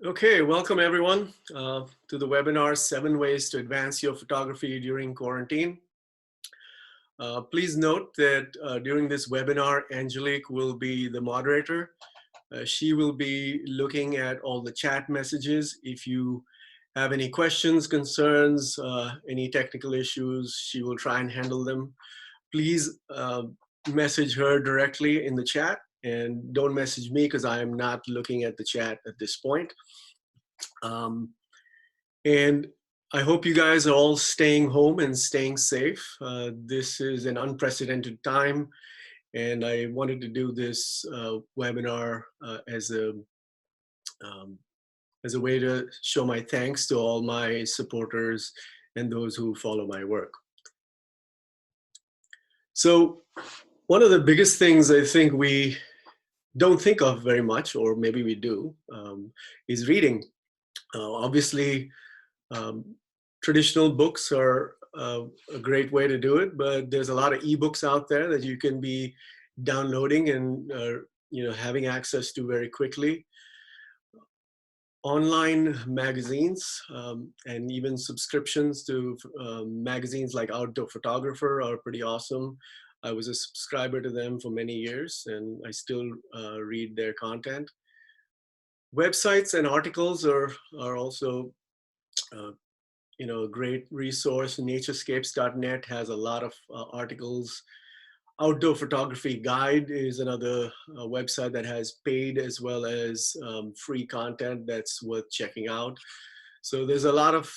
Okay, welcome everyone to the webinar, 7 Ways to Advance Your Photography During Quarantine. Please note that during this webinar, Angelique will be the moderator. She will be looking at all the chat messages. If you have any questions, concerns, any technical issues, she will try and handle them. Please message her directly in the chat and don't message me because I am not looking at the chat at this point. And I hope you guys are all staying home and staying safe. This is an unprecedented time, and I wanted to do this webinar um, as a way to show my thanks to all my supporters and those who follow my work. So one of the biggest things I think we don't think of very much, or maybe we do, is reading. Obviously, traditional books are a great way to do it, but there's a lot of ebooks out there that you can be downloading and having access to very quickly. Online magazines and even subscriptions to magazines like Outdoor Photographer are pretty awesome. I was a subscriber to them for many years, and I still read their content. Websites and articles are also a great resource. Naturescapes.net has a lot of articles. Outdoor Photography Guide is another website that has paid as well as free content that's worth checking out. So there's a lot of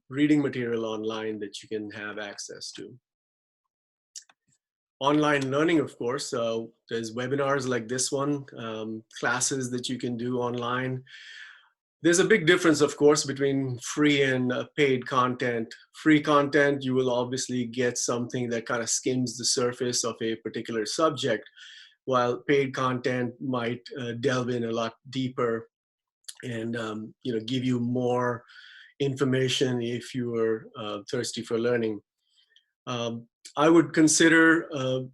reading material online that you can have access to. Online learning, of course, there's webinars like this one, classes that you can do online. There's a big difference, of course, between free and paid content. Free content, you will obviously get something that kind of skims the surface of a particular subject, while paid content might delve in a lot deeper and give you more information if you are thirsty for learning. I would consider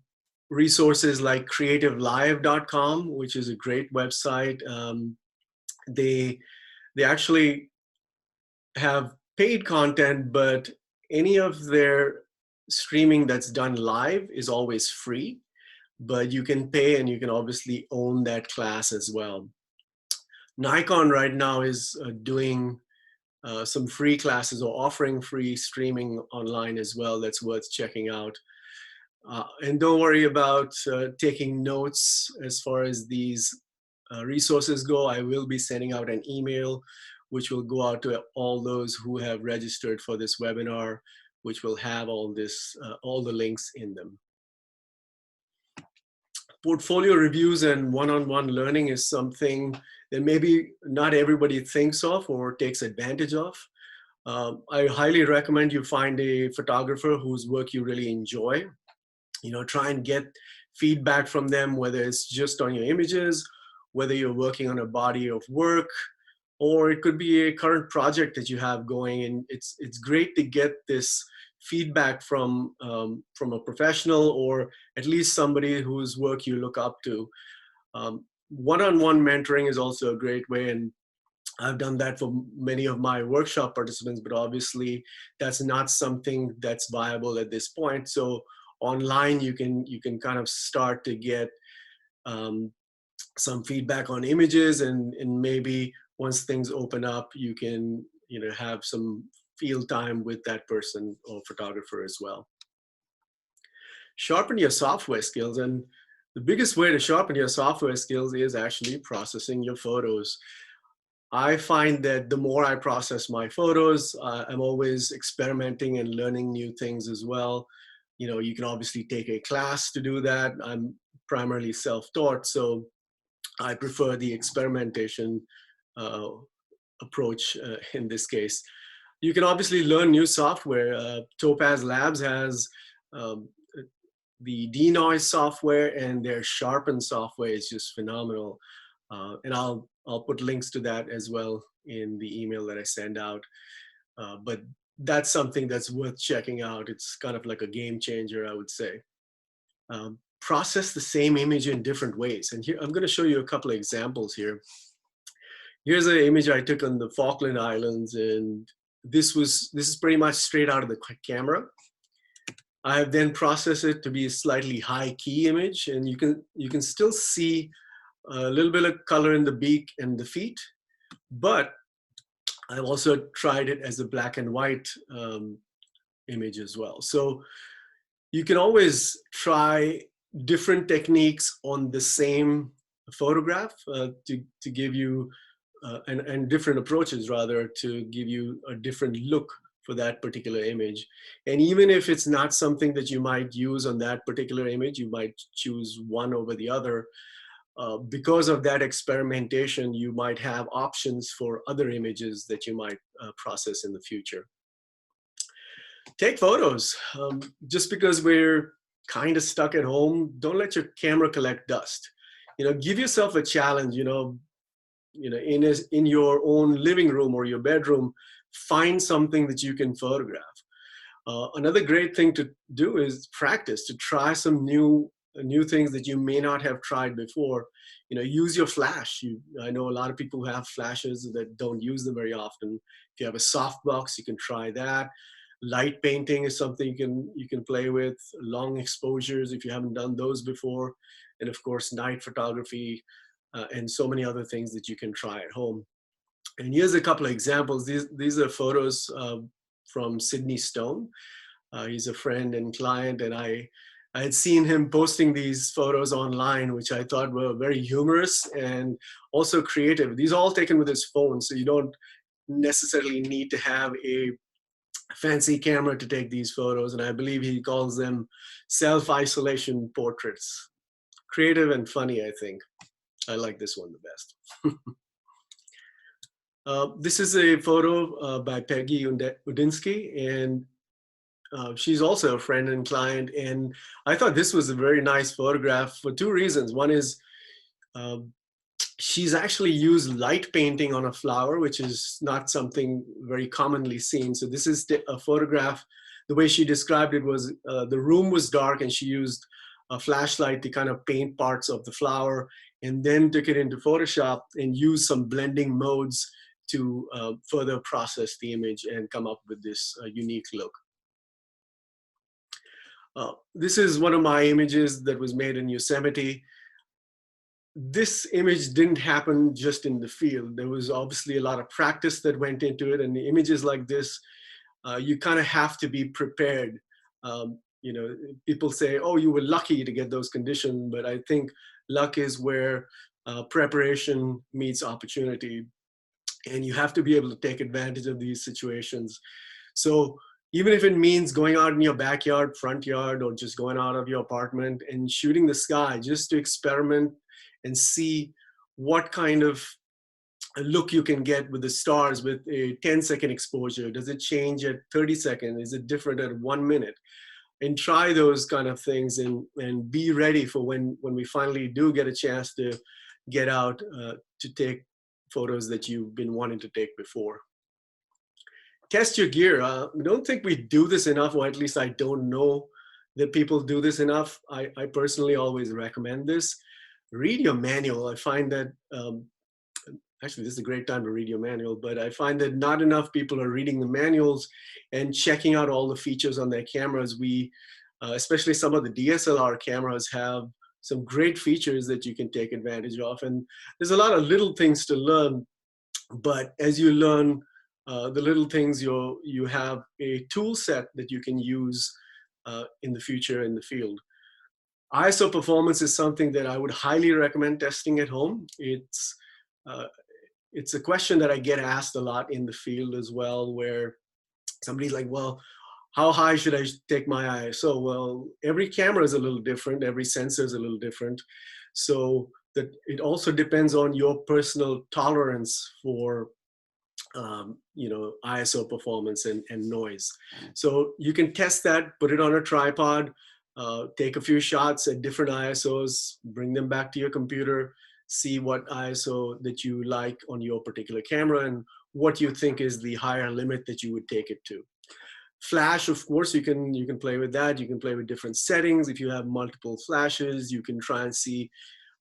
resources like creativelive.com, which is a great website. They actually have paid content, but any of their streaming that's done live is always free, but you can pay and you can obviously own that class as well. Nikon right now is doing some free classes or offering free streaming online as well. That's worth checking out. And don't worry about taking notes as far as these resources go. I will be sending out an email which will go out to all those who have registered for this webinar, which will have all the links in them. Portfolio reviews and one-on-one learning is something that maybe not everybody thinks of or takes advantage of. I highly recommend you find a photographer whose work you really enjoy. Try and get feedback from them, whether it's just on your images, whether you're working on a body of work, or it could be a current project that you have going. And it's great to get this feedback from a professional, or at least somebody whose work you look up to. One-on-one mentoring is also a great way, and I've done that for many of my workshop participants, but obviously that's not something that's viable at this point. So online, you can kind of start to get some feedback on images, and maybe once things open up, you can have some field time with that person or photographer as well. Sharpen your software skills, and the biggest way to sharpen your software skills is actually processing your photos. I find that the more I process my photos, I'm always experimenting and learning new things as well. You can obviously take a class to do that. I'm primarily self-taught, so I prefer the experimentation approach in this case. You can obviously learn new software. Topaz Labs has the denoise software, and their sharpen software is just phenomenal. And I'll put links to that as well in the email that I send out. But that's something that's worth checking out. It's kind of like a game changer, I would say. Process the same image in different ways. And here, I'm going to show you a couple of examples here. Here's an image I took on the Falkland Islands, and this is pretty much straight out of the camera. I have then processed it to be a slightly high key image, and you can still see a little bit of color in the beak and the feet, but I've also tried it as a black and white image as well. So you can always try different techniques on the same photograph to give you, and different approaches rather, to give you a different look for that particular image. And even if it's not something that you might use on that particular image, you might choose one over the other. Because of that experimentation, you might have options for other images that you might process in the future. Take photos. Just because we're kind of stuck at home, don't let your camera collect dust. Give yourself a challenge. In your own living room or your bedroom, find something that you can photograph. Another great thing to do is practice, to try some new things that you may not have tried before. Use your flash. I know a lot of people who have flashes that don't use them very often. If you have a softbox, you can try that. Light painting is something you can play with. Long exposures if you haven't done those before, and of course night photography, and so many other things that you can try at home. And here's a couple of examples. These are photos from Sydney Stone. He's a friend and client, and I had seen him posting these photos online, which I thought were very humorous and also creative. These are all taken with his phone, so you don't necessarily need to have a fancy camera to take these photos. And I believe he calls them self-isolation portraits. Creative and funny, I think. I like this one the best. This is a photo by Peggy Udinsky, and she's also a friend and client. And I thought this was a very nice photograph for two reasons. One is she's actually used light painting on a flower, which is not something very commonly seen. So this is a photograph. The way she described it was the room was dark, and she used a flashlight to kind of paint parts of the flower, and then took it into Photoshop and used some blending modes to further process the image and come up with this unique look. This is one of my images that was made in Yosemite. This image didn't happen just in the field. There was obviously a lot of practice that went into it, and the images like this, you kind of have to be prepared. People say, oh, you were lucky to get those conditions, but I think luck is where preparation meets opportunity. And you have to be able to take advantage of these situations. So even if it means going out in your backyard, front yard, or just going out of your apartment and shooting the sky, just to experiment and see what kind of a look you can get with the stars with a 10-second exposure. Does it change at 30 seconds? Is it different at 1 minute? And try those kind of things, and be ready for when we finally do get a chance to get out to take photos that you've been wanting to take before. Test your gear. I don't think we do this enough, or at least I don't know that people do this enough. I personally always recommend this. Read your manual. I find that, actually this is a great time to read your manual, but I find that not enough people are reading the manuals and checking out all the features on their cameras. Especially some of the DSLR cameras have some great features that you can take advantage of. And there's a lot of little things to learn, but as you learn the little things, you have a tool set that you can use in the future in the field. ISO performance is something that I would highly recommend testing at home. It's a question that I get asked a lot in the field as well, where somebody's like, well, how high should I take my ISO? Well, every camera is a little different. Every sensor is a little different. So that it also depends on your personal tolerance for ISO performance and noise. So you can test that, put it on a tripod, take a few shots at different ISOs, bring them back to your computer, see what ISO that you like on your particular camera and what you think is the higher limit that you would take it to. Flash, of course, you can play with that. You can play with different settings. If you have multiple flashes, you can try and see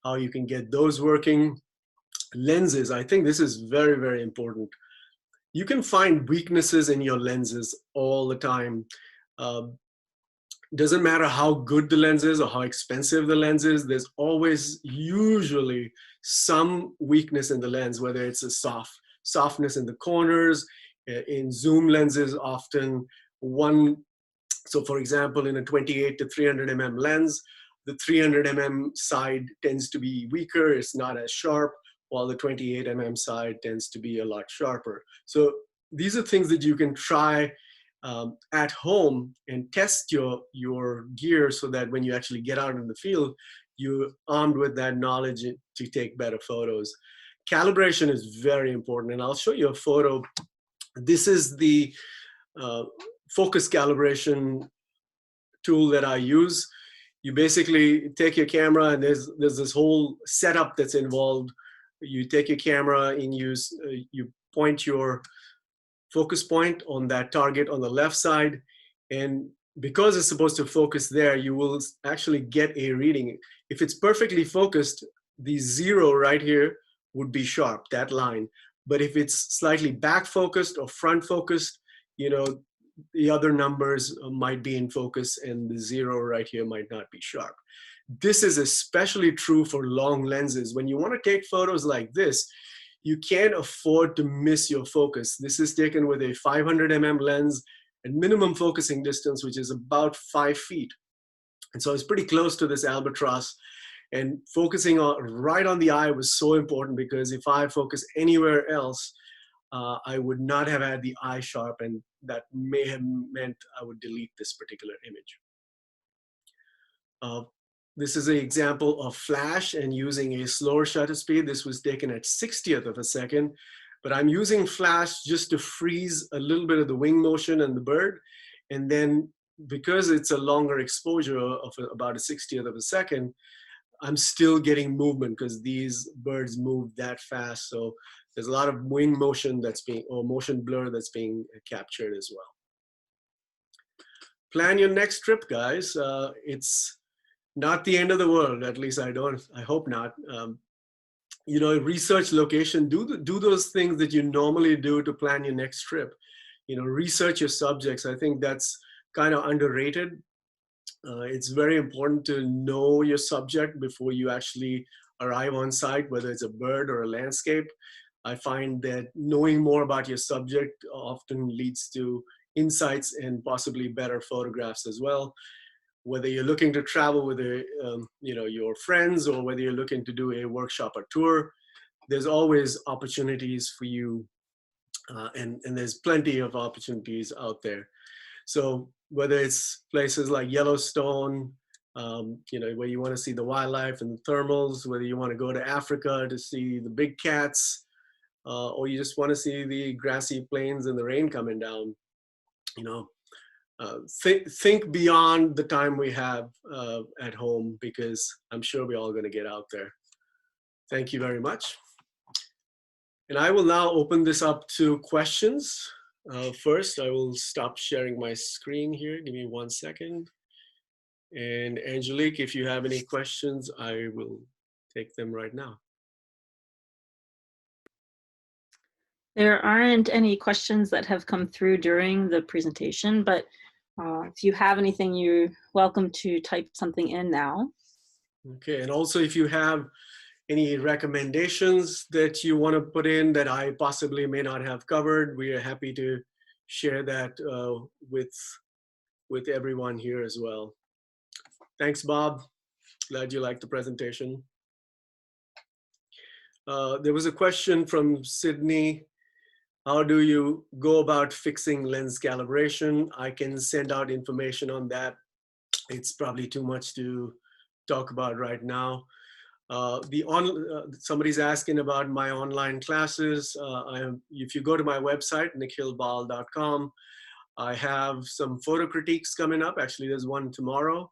how you can get those working. Lenses, I think this is very, very important. You can find weaknesses in your lenses all the time. Uh, doesn't matter how good the lens is or how expensive the lens is, there's always usually some weakness in the lens, whether it's a softness in the corners. In zoom lenses, often one, so for example, in a 28 to 300 lens, the 300 side tends to be weaker, it's not as sharp, while the 28 side tends to be a lot sharper. So these are things that you can try at home and test your gear so that when you actually get out in the field, you're armed with that knowledge to take better photos. Calibration is very important, and I'll show you a photo. This is the uh, focus calibration tool that I use. You basically take your camera, and there's this whole setup that's involved. You take your camera and you point your focus point on that target on the left side, and because it's supposed to focus there, you will actually get a reading. If it's perfectly focused, the 0 right here would be sharp, that line. But if it's slightly back focused or front focused, you know, the other numbers might be in focus and the 0 right here might not be sharp. This is especially true for long lenses. When you want to take photos like this, you can't afford to miss your focus. This is taken with a 500 lens and minimum focusing distance, which is about 5 feet. And so it's pretty close to this albatross. And focusing right on the eye was so important, because if I focus anywhere else, I would not have had the eye sharp, and that may have meant I would delete this particular image. This is an example of flash and using a slower shutter speed. This was taken at 60th of a second, but I'm using flash just to freeze a little bit of the wing motion and the bird. And then because it's a longer exposure of about a 60th of a second, I'm still getting movement because these birds move that fast. So there's a lot of wing motion that's being, or motion blur that's being captured as well. Plan your next trip, guys. It's not the end of the world, at least I hope not. You know, research location, do those things that you normally do to plan your next trip. You know, research your subjects. I think that's kind of underrated. It's very important to know your subject before you actually arrive on site, whether it's a bird or a landscape. I find that knowing more about your subject often leads to insights and possibly better photographs as well. Whether you're looking to travel with you know, your friends, or whether you're looking to do a workshop or tour, there's always opportunities for you, and there's plenty of opportunities out there. So whether it's places like Yellowstone, you know, where you want to see the wildlife and the thermals, whether you want to go to Africa to see the big cats, or you just want to see the grassy plains and the rain coming down, you know, think beyond the time we have at home, because I'm sure we're all going to get out there. Thank you very much. And I will now open this up to questions. First, I will stop sharing my screen here. Give me 1 second. And Angelique, if you have any questions, I will take them right now. There aren't any questions that have come through during the presentation, but if you have anything, you're welcome to type something in now. Okay, and also if you have any recommendations that you want to put in that I possibly may not have covered, we are happy to share that with everyone here as well. Thanks, Bob. Glad you liked the presentation. There was a question from Sydney. How do you go about fixing lens calibration? I can send out information on that. It's probably too much to talk about right now. Somebody's asking about my online classes. If you go to my website, nikhilbahl.com, I have some photo critiques coming up. Actually, there's one tomorrow.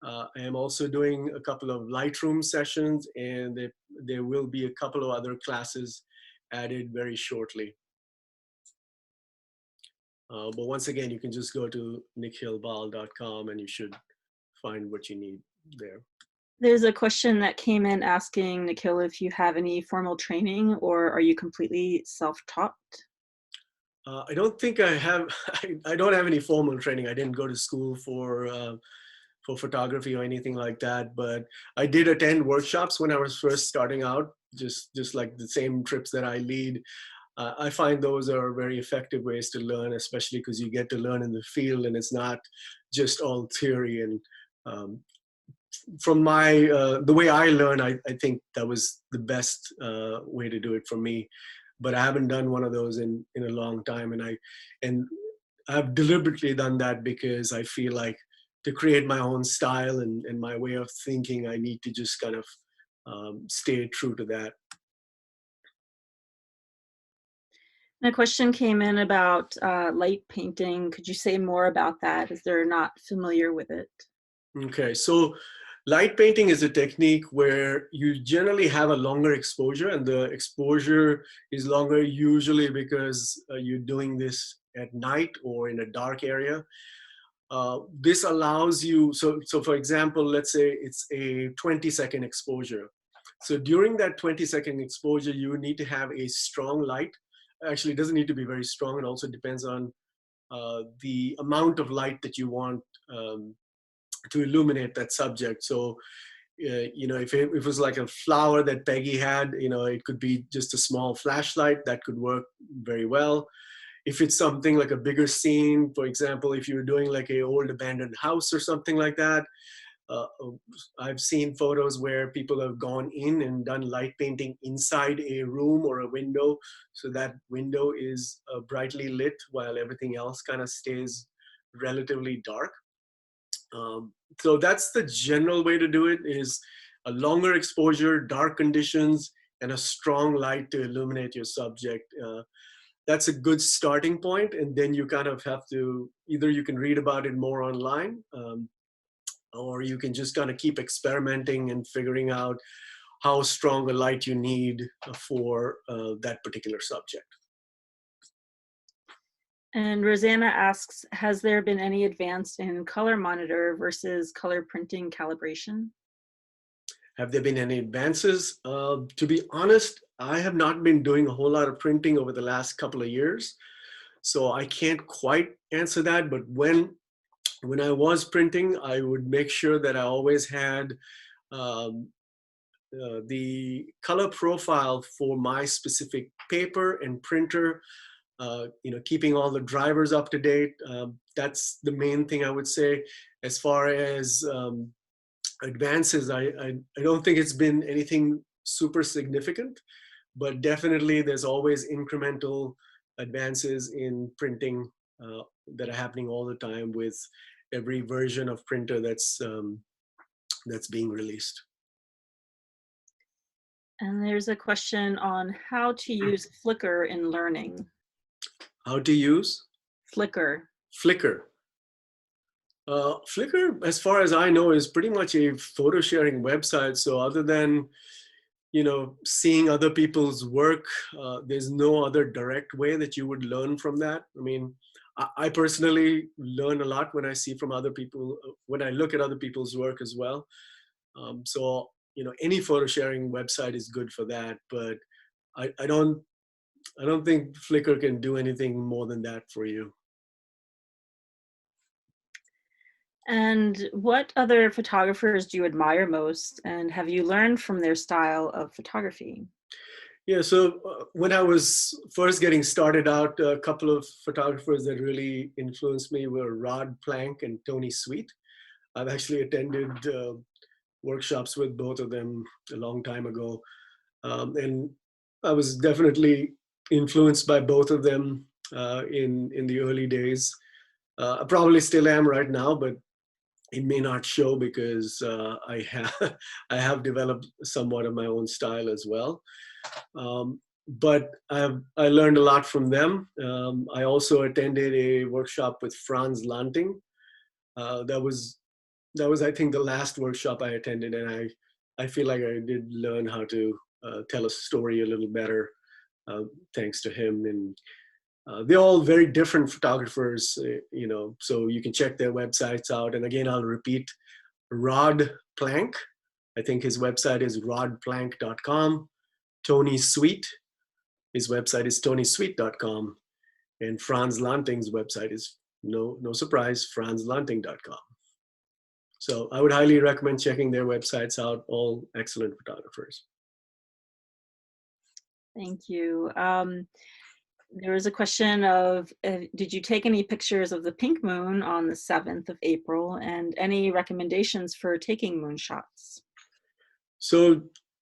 I am also doing a couple of Lightroom sessions, and there will be a couple of other classes added very shortly. But once again, you can just go to nikhilbahl.com and you should find what you need there. There's a question that came in asking, Nikhil, if you have any formal training or are you completely self-taught? I don't think I have. I don't have any formal training. I didn't go to school for photography or anything like that. But I did attend workshops when I was first starting out, just like the same trips that I lead. I find those are very effective ways to learn, especially because you get to learn in the field and it's not just all theory. And um, from my the way I learn, I think that was the best way to do it for me. But I haven't done one of those in a long time, and I've deliberately done that because I feel like to create my own style and my way of thinking, I need to just kind of stay true to that. And a question came in about light painting. Could you say more about that as they're not familiar with it? Okay, so light painting is a technique where you generally have a longer exposure, and the exposure is longer usually because you're doing this at night or in a dark area. This allows you, so for example, let's say it's a 20-second exposure. So during that 20-second exposure, you need to have a strong light. Actually, it doesn't need to be very strong. It also depends on the amount of light that you want to illuminate that subject. So, if it was like a flower that Peggy had, it could be just a small flashlight that could work very well. If it's something like a bigger scene, for example, if you're doing like a old abandoned house or something like that, uh, I've seen photos where people have gone in and done light painting inside a room or a window, so that window is brightly lit while everything else kind of stays relatively dark. So that's the general way to do it, is a longer exposure, dark conditions, and a strong light to illuminate your subject. That's a good starting point, and then you kind of have to, either you can read about it more online, or you can just kind of keep experimenting and figuring out how strong a light you need for that particular subject. And Rosanna asks, has there been any advance in color monitor versus color printing calibration? Have there been any advances? To be honest, I have not been doing a whole lot of printing over the last couple of years, so I can't quite answer that. But when I was printing, I would make sure that I always had um, the color profile for my specific paper and printer. Keeping all the drivers up to date. That's the main thing I would say. As far as advances, I don't think it's been anything super significant, but definitely there's always incremental advances in printing that are happening all the time with every version of printer that's being released. And there's a question on how to use Flickr in learning. How to use Flickr. Flickr. Flickr, as far as I know, is pretty much a photo sharing website. So other than seeing other people's work, there's no other direct way that you would learn from that. I mean, I personally learn a lot when I see from other people, when I look at other people's work as well. So any photo sharing website is good for that, but I don't think Flickr can do anything more than that for you. And what other photographers do you admire most? And have you learned from their style of photography? Yeah, so when I was first getting started out, a couple of photographers that really influenced me were Rod Plank and Tony Sweet. I've actually attended workshops with both of them a long time ago. And I was definitely influenced by both of them in the early days. I probably still am right now, but it may not show because I have I have developed somewhat of my own style as well. But I learned a lot from them. I also attended a workshop with Franz Lanting. That was I think the last workshop I attended, and I feel like I did learn how to tell a story a little better thanks to him. And they're all very different photographers, so you can check their websites out. And again, I'll repeat: Rod Plank I think his website is rodplank.com. Tony Sweet, his website is tonysweet.com. And Franz Lanting's website is, no surprise, franzlanting.com. So I would highly recommend checking their websites out, all excellent photographers. Thank you. There was a question of, did you take any pictures of the pink moon on the 7th of April, and any recommendations for taking moon shots? So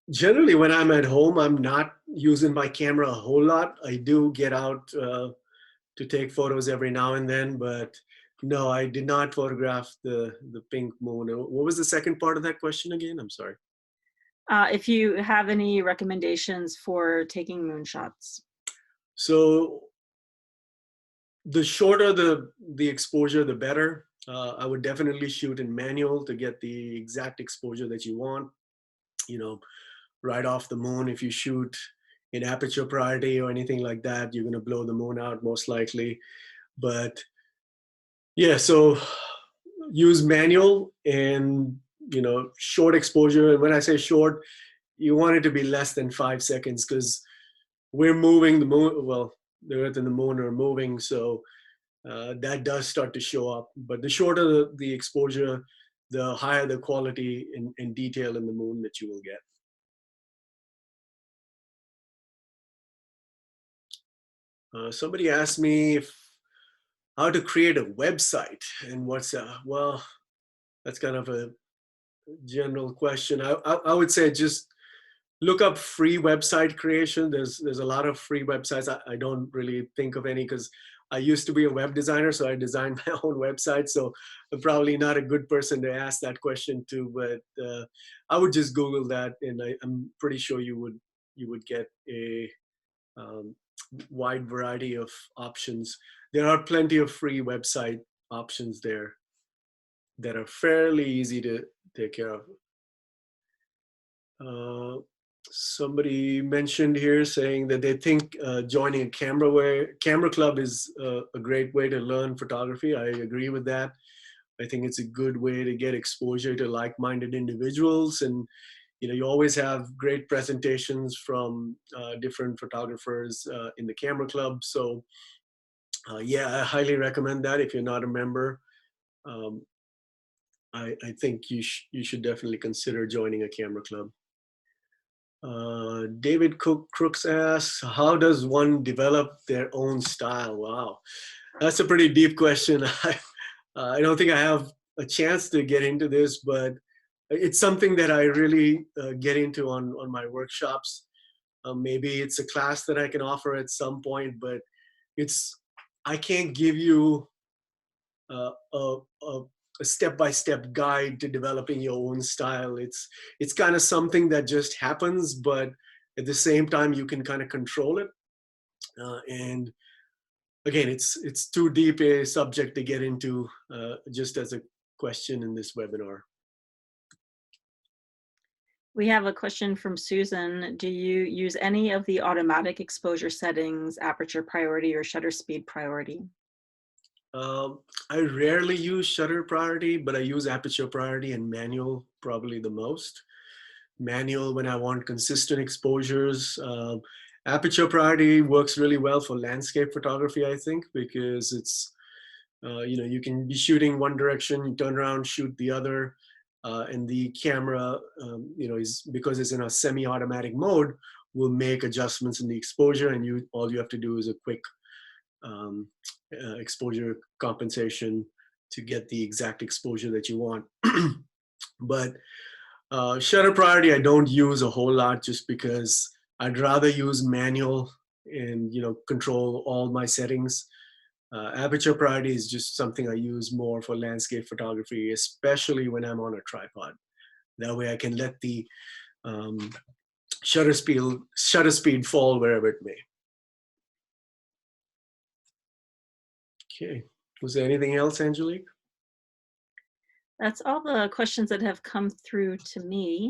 generally when I'm at home, I'm not using my camera a whole lot. I do get out to take photos every now and then, but no, I did not photograph the pink moon. What was the second part of that question again? I'm sorry. If you have any recommendations for taking moon shots. So the shorter the exposure, the better. I would definitely shoot in manual to get the exact exposure that you want. Right off the moon, if you shoot in aperture priority or anything like that, you're going to blow the moon out most likely. But yeah, so use manual and short exposure. And when I say short, you want it to be less than 5 seconds, because we're moving the moon. Well, the Earth and the moon are moving, so that does start to show up. But the shorter the exposure, the higher the quality and detail in the moon that you will get. Somebody asked me how to create a website, and well, that's kind of a general question. I would say just look up free website creation. There's a lot of free websites. I don't really think of any, because I used to be a web designer, so I designed my own website. So I'm probably not a good person to ask that question to, but I would just Google that, and I'm pretty sure you would get a wide variety of options. There are plenty of free website options there that are fairly easy to take care of. Somebody mentioned here saying that they think joining a camera club is a great way to learn photography. I agree with that. I think it's a good way to get exposure to like-minded individuals, and you always have great presentations from different photographers in the camera club. So yeah, I highly recommend that. If you're not a member, I think you should definitely consider joining a camera club. David Crooks asks, how does one develop their own style? Wow, that's a pretty deep question. I don't think I have a chance to get into this, but it's something that I really get into on my workshops. Maybe it's a class that I can offer at some point, but I can't give you a step-by-step guide to developing your own style. It's kind of something that just happens, but at the same time you can kind of control it. And again, it's too deep a subject to get into just as a question in this webinar. We have a question from Susan. Do you use any of the automatic exposure settings, aperture priority or shutter speed priority? I rarely use shutter priority, but I use aperture priority and manual probably the most. Manual when I want consistent exposures. Aperture priority works really well for landscape photography, I think, because it's, you can be shooting one direction, you turn around, shoot the other, and the camera, because it's in a semi-automatic mode, will make adjustments in the exposure, and all you have to do is a quick exposure compensation to get the exact exposure that you want. But shutter priority I don't use a whole lot, just because I'd rather use manual and control all my settings. Aperture priority is just something I use more for landscape photography, especially when I'm on a tripod. That way I can let the shutter speed fall wherever it may. Okay, was there anything else, Angelique? That's all the questions that have come through to me.